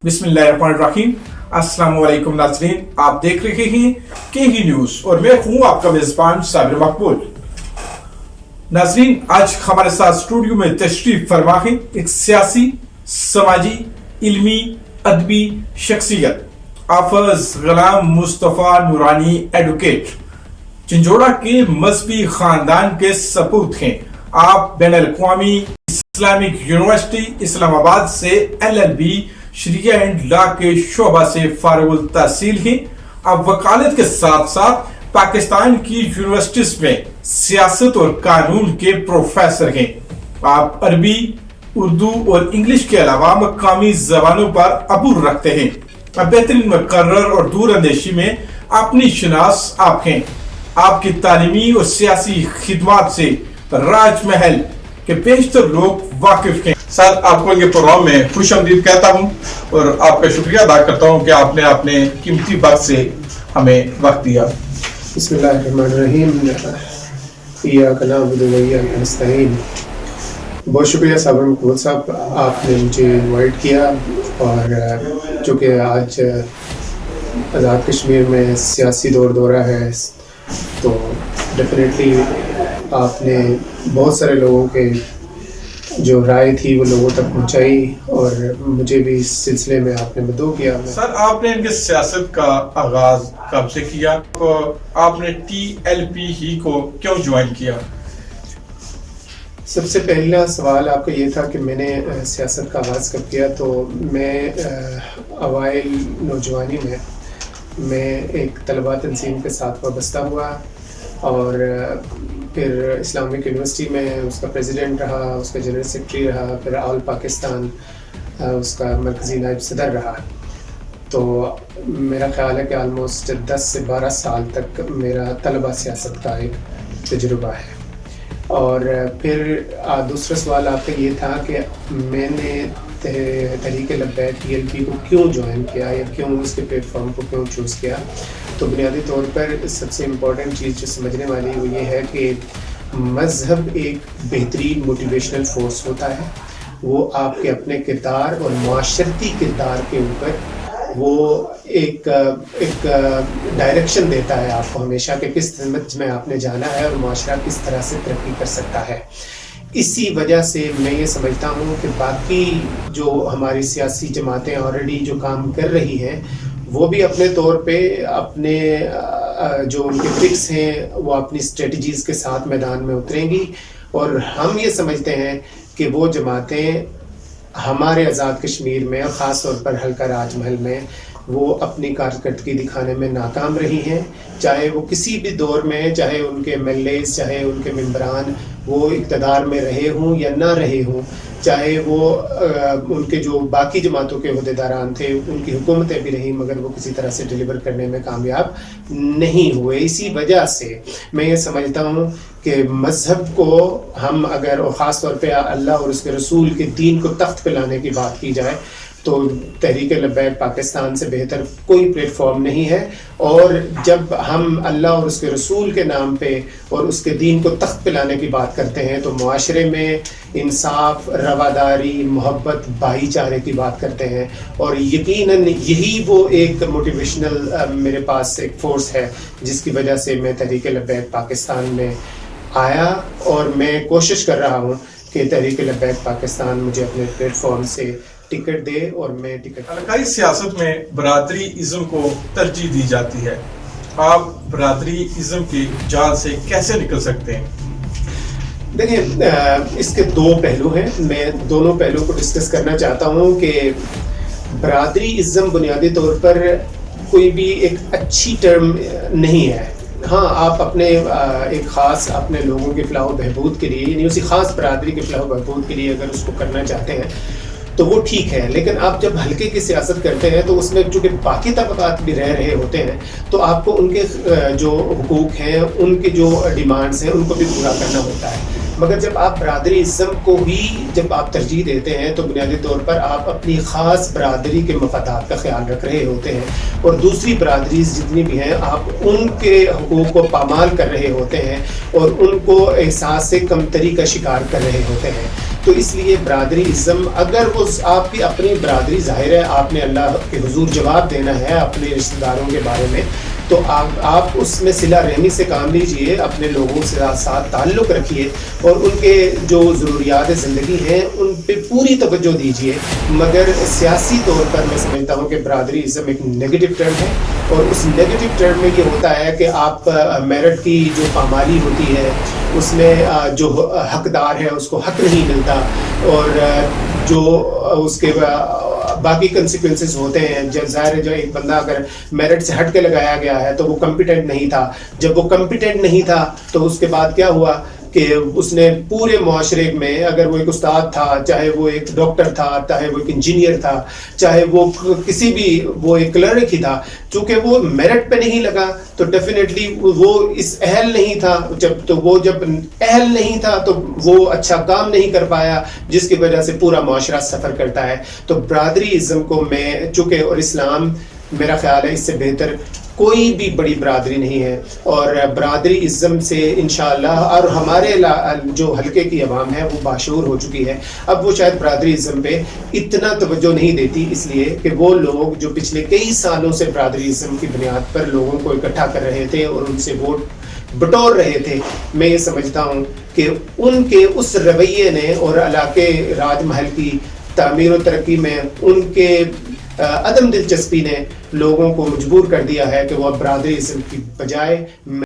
बिस्मिल्लाहिर्रहमानिर्रहीम। अस्सलाम वालेकुम नाज़रीन, आप देख रहे हैं केही न्यूज और मैं हूं आपका मेजबान साबिर मकबूल। नाज़रीन, आज हमारे साथ स्टूडियो में तशरीफ फरमा है एक सियासी, समाजी, इल्मी, अदबी शख्सियत हाफिज गुलाम मुस्तफा नूरानी एडवोकेट, चिंजोड़ा के मजहबी खानदान के सपूत हैं। आप बैनुल-अक़वामी इस्लामिक यूनिवर्सिटी इस्लामाबाद से LLB शरिया एंड लॉ के शोबा से फारिगुल तहसील हैं। आप वकालत के साथ साथ पाकिस्तान की यूनिवर्सिटीज में सियासत और कानून के प्रोफेसर हैं। आप अरबी, उर्दू और इंग्लिश के अलावा मकामी जबानों पर अबूर रखते हैं। बेहतरीन मुकर्रर और दूर अंदेशी में अपनी शनाख्त आप हैं। आपकी तालीमी और सियासी खिदमात से राजमहल के बेशतर लोग वाकिफ हैं। सर, आपको इनके प्रोग्राम में खुशामदीद कहता हूँ और आपका शुक्रिया अदा करता हूँ कि आपने अपने कीमती वक्त से हमें वक्त दिया। बिस्मिल्लाहिर्रहमानिर्रहीम। इय्याका नअबुदु व इय्याका नस्तईन। बहुत शुक्रिया साबिर मकबूल साहब, आपने मुझे इनवाइट किया। और चूँकि आज आज़ाद कश्मीर में सियासी दौरा है तो डेफिनेटली आपने बहुत सारे लोगों के जो राय थी वो लोगों तक पहुंचाई और मुझे भी इस सिलसिले में आपने मदद किया। सर, आपने इनके सियासत का आगाज कब से किया? तो आपने TLP ही को क्यों ज्वाइन किया? सबसे पहला सवाल आपका ये था कि मैंने सियासत का आगाज़ कब किया। तो मैं अवाइल नौजवानी में मैं एक तलबा तंजीम के साथ वाबस्ता हुआ और फिर इस्लामिक यूनिवर्सिटी में उसका प्रेसिडेंट रहा, उसका जनरल सेक्रेटरी रहा, फिर ऑल पाकिस्तान उसका मरकज़ी नायब सदर रहा। तो मेरा ख़्याल है कि आलमोस्ट 10 से 12 साल तक मेरा तलबा सियासत का एक तजुर्बा है। और फिर दूसरा सवाल आपका ये था कि मैंने तहरीक लब्बैक TLP को क्यों ज्वाइन किया या क्यों उसके प्लेटफॉर्म को क्यों चूज़ किया। तो बुनियादी तौर पर सबसे इम्पॉर्टेंट चीज़ जो समझने वाली वो ये है कि मज़हब एक बेहतरीन मोटिवेशनल फोर्स होता है। वो आपके अपने किरदार और माशरती किरदार के ऊपर वो एक डायरेक्शन देता है आपको हमेशा कि किस समझ में आपने जाना है और माशरा किस तरह से तरक्की कर सकता है। इसी वजह से मैं ये समझता हूँ कि बाकी जो हमारी सियासी जमातें ऑलरेडी जो काम कर रही हैं वो भी अपने तौर पे अपने जो उनके ट्रिक्स हैं वो अपनी स्ट्रेटजीज़ के साथ मैदान में उतरेंगी। और हम ये समझते हैं कि वो जमातें हमारे आज़ाद कश्मीर में और ख़ास तौर पर हल्का राजमहल में वो अपनी कारकर्दगी दिखाने में नाकाम रही हैं। चाहे वो किसी भी दौर में, चाहे उनके MLAs, चाहे उनके मेंबरान वो इक़्तिदार में रहे हों या ना रहे हों, चाहे वो उनके जो बाकी जमातों के अहदेदारान थे उनकी हुकूमतें भी रहीं, मगर वो किसी तरह से डिलीवर करने में कामयाब नहीं हुए। इसी वजह से मैं ये समझता हूँ कि मज़हब को हम अगर, और ख़ास तौर पे अल्लाह और उसके रसूल के दीन को तख्त पे लाने की बात की जाए तो तहरीक लब्बैक पाकिस्तान से बेहतर कोई प्लेटफॉर्म नहीं है। और जब हम अल्लाह और उसके रसूल के नाम पे और उसके दीन को तख्त पे लाने की बात करते हैं तो मुआशरे में इंसाफ, रवादारी, मोहब्बत, भाईचारे की बात करते हैं। और यकीनन यही वो एक मोटिवेशनल मेरे पास एक फ़ोर्स है जिसकी वजह से मैं तहरीक लब्बैक पाकिस्तान में आया और मैं कोशिश कर रहा हूँ कि तहरीक लब्बैक पाकिस्तान मुझे अपने प्लेटफॉर्म से टिकट दे और मैं टिकट। इलाकाई सियासत में बरादरी इज़्म को तरजीह दी जाती है। आप बरादरी इज़्म की जाल से कैसे निकल सकते हैं? देखिए, इसके दो पहलू हैं। मैं दोनों पहलुओं को डिस्कस करना चाहता हूँ कि बरादरी इज़्म बुनियादी तौर पर कोई भी एक अच्छी टर्म नहीं है। हाँ, आप अपने एक ख़ास अपने लोगों के फलाह बहबूद के लिए, यानी उसी ख़ास बरादरी के फलाह बहबूद के लिए अगर उसको करना चाहते हैं तो वो ठीक है। लेकिन आप जब हल्के की सियासत करते हैं तो उसमें चूँकि बाकी तबक़ात भी रह रहे होते हैं तो आपको उनके जो हुकूक हैं, उनके जो डिमांड्स हैं उनको भी पूरा करना होता है। मगर जब आप बरादरी इज़्म को ही जब आप तरजीह देते हैं तो बुनियादी तौर पर आप अपनी ख़ास बरादरी के मफादात का ख्याल रख रहे होते हैं और दूसरी बरादरीज़ जितनी भी हैं आप उनके हुकूक को पामाल कर रहे होते हैं और उनको एहसास से कमतरी का शिकार कर रहे होते हैं। تو اس لیے برادری ازم اگر وہ آپ کی اپنی برادری ظاہر ہے آپ نے اللہ کے حضور جواب دینا ہے اپنے رشتہ داروں کے بارے میں تو آپ اس میں صلہ رحمی سے کام لیجئے اپنے لوگوں سے ساتھ تعلق رکھیے اور ان کے جو ضروریات زندگی ہیں ان پہ پوری توجہ دیجئے مگر سیاسی طور پر میں سمجھتا ہوں کہ برادری ازم ایک نیگیٹو ٹرم ہے اور اس نیگیٹو ٹرم میں یہ ہوتا ہے کہ آپ میرٹ کی جو پامالی ہوتی ہے اس میں جو حقدار ہے اس کو حق نہیں ملتا اور جو اس کے باقی کنسیکوینسز ہوتے ہیں جب ظاہر ہے جو ایک بندہ اگر میرٹ سے ہٹ کے لگایا گیا ہے تو وہ کمپیٹنٹ نہیں تھا جب وہ کمپیٹنٹ نہیں تھا تو اس کے بعد کیا ہوا کہ اس نے پورے معاشرے میں اگر وہ ایک استاد تھا چاہے وہ ایک ڈاکٹر تھا چاہے وہ ایک انجینئر تھا چاہے وہ کسی بھی وہ ایک کلرک ہی تھا چونکہ وہ میرٹ پہ نہیں لگا تو ڈیفینیٹلی وہ اس اہل نہیں تھا جب اہل نہیں تھا تو وہ اچھا کام نہیں کر پایا جس کی وجہ سے پورا معاشرہ سفر کرتا ہے تو برادری ازم کو میں چونکہ اور اسلام میرا خیال ہے اس سے بہتر کوئی بھی بڑی برادری نہیں ہے اور برادری ازم سے انشاءاللہ اور ہمارے جو حلقے کی عوام ہے وہ باشعور ہو چکی ہے اب وہ شاید برادری ازم پہ اتنا توجہ نہیں دیتی اس لیے کہ وہ لوگ جو پچھلے کئی سالوں سے برادری ازم کی بنیاد پر لوگوں کو اکٹھا کر رہے تھے اور ان سے ووٹ بٹور رہے تھے میں یہ سمجھتا ہوں کہ ان کے اس رویے نے اور علاقے راج محل کی تعمیر و ترقی میں ان کے عدم دلچسپی نے لوگوں کو مجبور کر دیا ہے کہ وہ اب برادری ازم کی بجائے